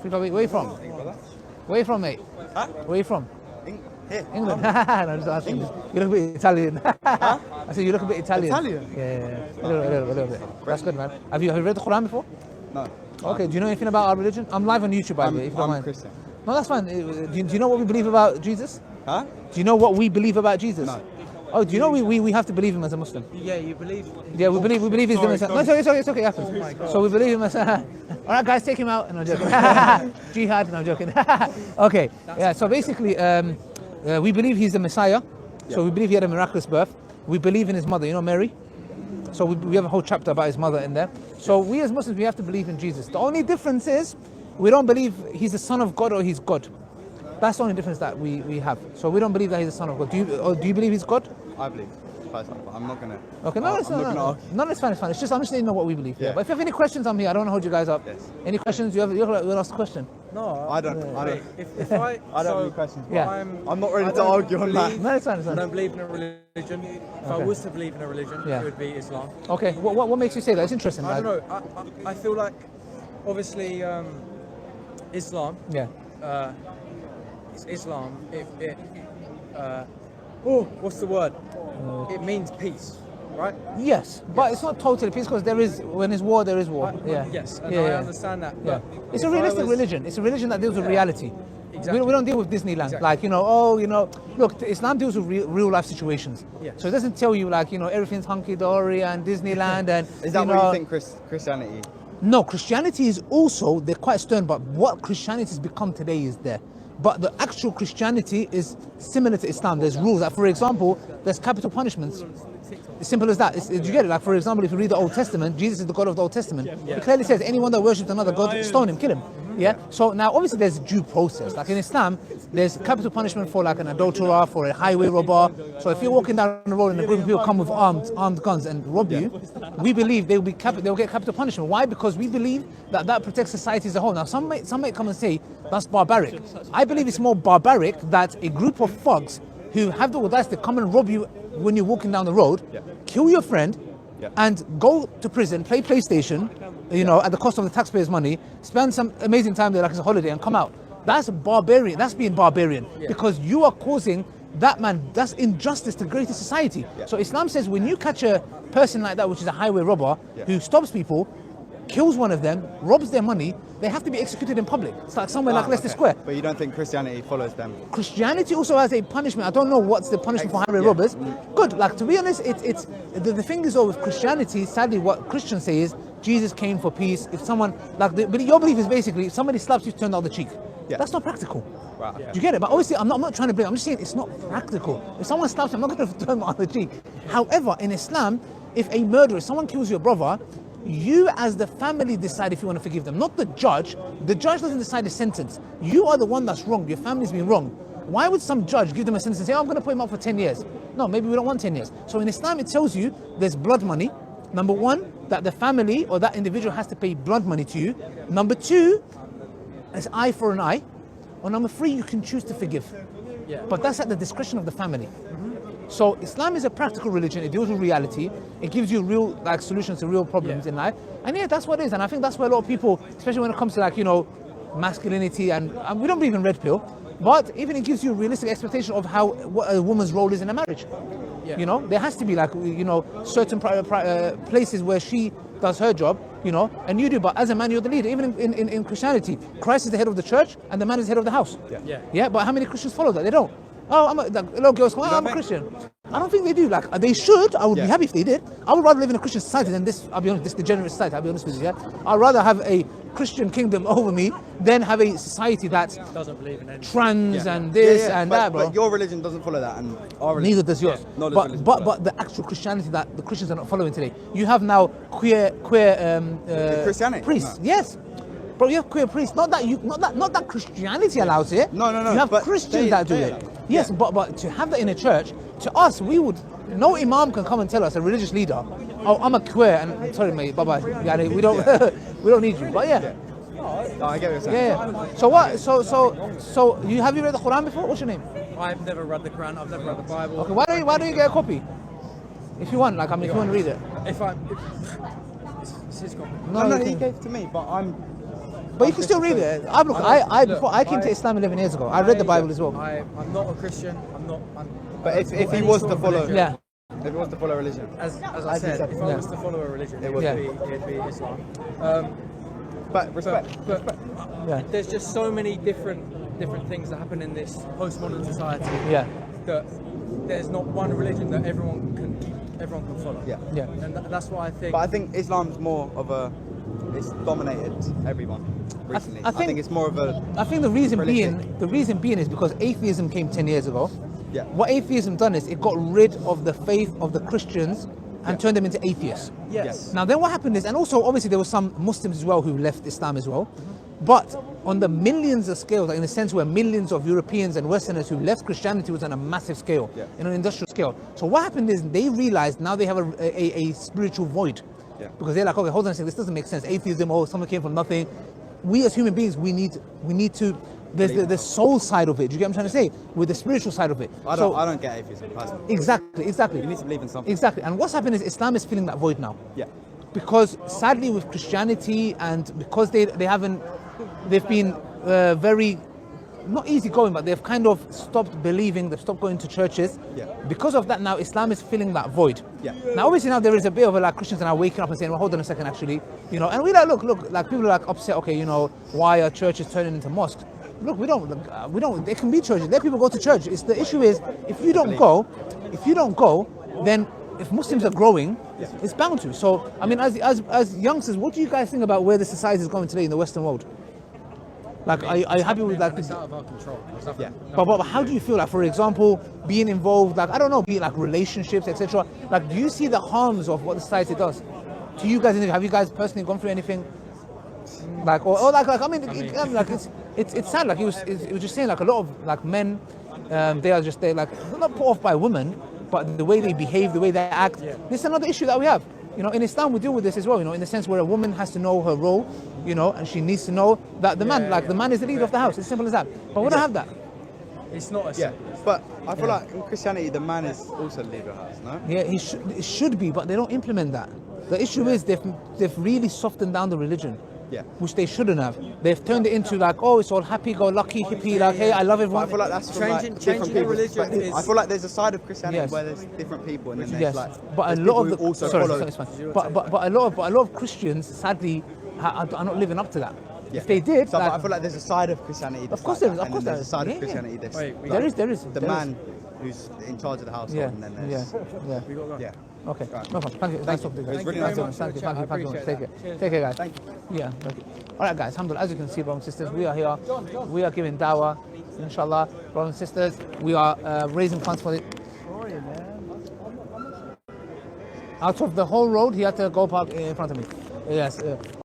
Where are you from? Where are you from, mate? Huh? Where are you from? Here. England. No, just asking. You look a bit Italian. I said you look a bit Italian. Italian? Yeah. A little bit. That's good, man. Have you read the Quran before? No. Okay. Do you know anything about our religion? I'm live on YouTube, by the way. If you don't I'm mind. Christian. No, that's fine. Do you know what we believe about Jesus? Huh? Do you know what we believe about Jesus? No. Oh, do you know we have to believe him as a Muslim? Yeah, you believe? Yeah, we believe he's the Messiah. No, it's okay. It happens. So we believe him as. All right, guys, take him out. No, I'm joking. Jihad. No, I'm joking. Okay. Yeah. So basically, we believe he's the Messiah. So we believe he had a miraculous birth. We believe in his mother. You know Mary. So we have a whole chapter about his mother in there. So we as Muslims, we have to believe in Jesus. The only difference is we don't believe he's the son of God or he's God. That's the only difference that we have. So we don't believe that he's the son of God. Do you believe he's God? I believe. Personally, but I'm not gonna. Okay, no, it's fine. It's just I'm just letting you know what we believe. Yeah. But if you have any questions, I'm here. I don't want to hold you guys up. Yes. Any questions? You have ask a question. No, I don't. If I I don't have any questions. Yeah. I'm not ready to argue on that. No, it's fine. I don't believe in a religion. If I was to believe in a religion, Yeah. it would be Islam. Okay. What makes you say that? It's interesting. I don't know. I feel like, obviously, Islam. Yeah. It's Islam. What's the word? It means peace, right? Yes, but it's not totally peace because when there's war, there is war. Yes, and Yeah, I yeah. understand that. Yeah. But It's a if I realistic was- religion. It's a religion that deals with reality. Exactly. We don't deal with Disneyland. Exactly. Like, look, Islam deals with real life situations. Yes. So it doesn't tell you like, everything's hunky-dory and Disneyland and... Is that what you think Christianity? No, Christianity is also, they're quite stern, but what Christianity has become today is there. But the actual Christianity is similar to Islam. There's rules. Like, for example, there's capital punishments. As simple as that. You get it? Like, for example, if you read the Old Testament, Jesus is the God of the Old Testament. It clearly says anyone that worships another God, stone him, kill him. Yeah. So now, obviously, there's due process. Like in Islam, there's capital punishment for like an adulterer, for a highway robber. So if you're walking down the road and a group of people come with armed guns and rob you, we believe they'll get capital punishment. Why? Because we believe that protects society as a whole. Now, some may come and say that's barbaric. I believe it's more barbaric that a group of thugs who have the audacity to come and rob you when you're walking down the road, kill your friend, and go to prison, play PlayStation, at the cost of the taxpayers' money, spend some amazing time there like it's a holiday and come out. That's barbarian. That's being barbarian because you are causing that's injustice to greater society. So Islam says when you catch a person like that, which is a highway robber, who stops people, kills one of them, robs their money, they have to be executed in public. It's like somewhere like Leicester Square. But you don't think Christianity follows them? Christianity also has a punishment. I don't know what's the punishment for highway robbers. Good. Like, to be honest, it's the thing is though with Christianity, sadly what Christians say is Jesus came for peace. If someone, your belief is basically if somebody slaps you, turn the other cheek. That's not practical. Right. Do you get it? But obviously, I'm not trying to blame. I'm just saying it's not practical. If someone slaps you, I'm not going to turn my other cheek. However, in Islam, if a murderer, someone kills your brother, you as the family decide if you want to forgive them, not the judge. The judge doesn't decide the sentence. You are the one that's wrong. Your family's been wrong. Why would some judge give them a sentence and say, I'm going to put him up for 10 years? No, maybe we don't want 10 years. So in Islam, it tells you there's blood money. Number one, that the family or that individual has to pay blood money to you. Number two, it's eye for an eye. Or number three, you can choose to forgive. But that's at the discretion of the family. So Islam is a practical religion. It deals with reality. It gives you real solutions to real problems in life. And that's what it is. And I think that's why a lot of people, especially when it comes to masculinity and we don't believe in red pill, but even it gives you a realistic expectation of what a woman's role is in a marriage. There has to be certain places where she does her job, and you do. But as a man, you're the leader. Even in Christianity, Christ is the head of the church and the man is the head of the house. But how many Christians follow that? They don't. Oh, little girls come, I'm a Christian. I don't think they do. They should. I would be happy if they did. I would rather live in a Christian society than this. I'll be honest, this degenerate society. I'll be honest with you. I'd rather have a Christian kingdom over me than have a society that doesn't believe in anything. Trans and this and that, bro. But your religion doesn't follow that, and our religion. Neither does yours. But the actual Christianity that the Christians are not following today. You have now queer Christianity priests. No. Yes. Bro, you have queer priests. Not that Christianity allows it. No. You have Christians that do it. Yes, but to have that in a church, to us, no imam can come and tell us, a religious leader, oh, I'm a queer, and sorry mate, bye-bye. We don't need you. But No, I get what you're saying. Yeah. So what? So have you read the Quran before? What's your name? I've never read the Quran. I've never read the Bible. Okay. Why don't you get a copy? If you want, if you want to read it. It's his copy. No, He gave it to me, but But you can still read it. Before I came to Islam 11 years ago. I read the Bible as well. I'm not a Christian. But if he was to follow, Yeah. if he was to follow religion, as I said, if I was to follow a religion, it'd be Islam. but respect. But Yeah. there's just so many different things that happen in this postmodern society. Yeah. That there's not one religion that everyone can follow. Yeah. Yeah. And that's why I think. But I think Islam's more of it's dominated everyone recently. I think it's more of a. I think the reason prolific. being is because atheism came 10 years ago. Yeah. What atheism done is it got rid of the faith of the Christians and turned them into atheists. yes. Now then what happened is, and also obviously there were some Muslims as well who left Islam as well, but on the millions of scale, like in the sense where millions of Europeans and Westerners who left Christianity was on a massive scale, in an industrial scale. So what happened is they realized now they have a spiritual void. Yeah. Because they're like, okay, hold on a second, this doesn't make sense. Atheism, someone came from nothing. We as human beings, we need to, there's the soul side of it. Do you get what I'm trying to say? With the spiritual side of it. I don't get atheism personally. Exactly. You need to believe in something. Exactly. And what's happened is Islam is filling that void now. Yeah. Because sadly with Christianity and because they've been very, not easygoing, but they've kind of stopped believing, they've stopped going to churches. Yeah. Because of that now, Islam is filling that void. Yeah. Now obviously now there is a bit of Christians are now waking up and saying, well, hold on a second actually, and we like, look, like people are like upset, okay, why are churches turning into mosques? Look, we don't, they can be churches, let people go to church. The issue is, if you don't go, then if Muslims are growing, it's bound to. So, I mean, as youngsters, what do you guys think about where the society is going today in the Western world? Like, are you happy with like? It's out of our control. Yeah. But how do you feel like, for example, being involved, like, I don't know, be it like relationships, etc. Like, do you see the harms of what the society does? To you guys, have you guys personally gone through anything? Like, or like I mean, like it's sad. Like it was just saying, like a lot of like men, they're not put off by women, but the way they behave, the way they act. Yeah. This is another issue that we have. In Islam we deal with this as well. In the sense where a woman has to know her role, and she needs to know that the man is the leader of the house. It's simple as that. But we don't have that. It's not a Yeah. But I feel like in Christianity the man is also the leader of the house, no? Yeah, it should be, but they don't implement that. The issue is they've really softened down the religion. Yeah. Which they shouldn't have. They've turned it into like, oh, it's all happy-go-lucky, hippie, like, hey, I love But everyone. I feel like that's from Changing different the people's religion perspective. is- I feel like there's a side of Christianity Yes. where there's different people, and then there's Yes, like. but a there's lot people of who also sorry, follow. it's fine. But a lot of Christians, sadly, are not living up to that. Yeah. If they did, So, like, but I feel like there's a side of Christianity. That's Of course like there is, that, of course and then there there's is. a side Yeah, of Christianity that's. Wait, we there got- is. The there is. man who's in charge of the household, Yeah, and then there's. yeah. We got to go. Yeah. Okay, no problem. Thank you. Nice talking to you guys. It's really Thank you nice very much. Thank you. I appreciate Take that. care. Take care, guys. Thank you. Yeah. Okay. All right, guys. Alhamdulillah. As you can see, brothers and sisters, we are here. We are giving dawah, inshallah. Brothers and sisters, we are raising funds for it. Out of the whole road, he had to go park in front of me. Yes.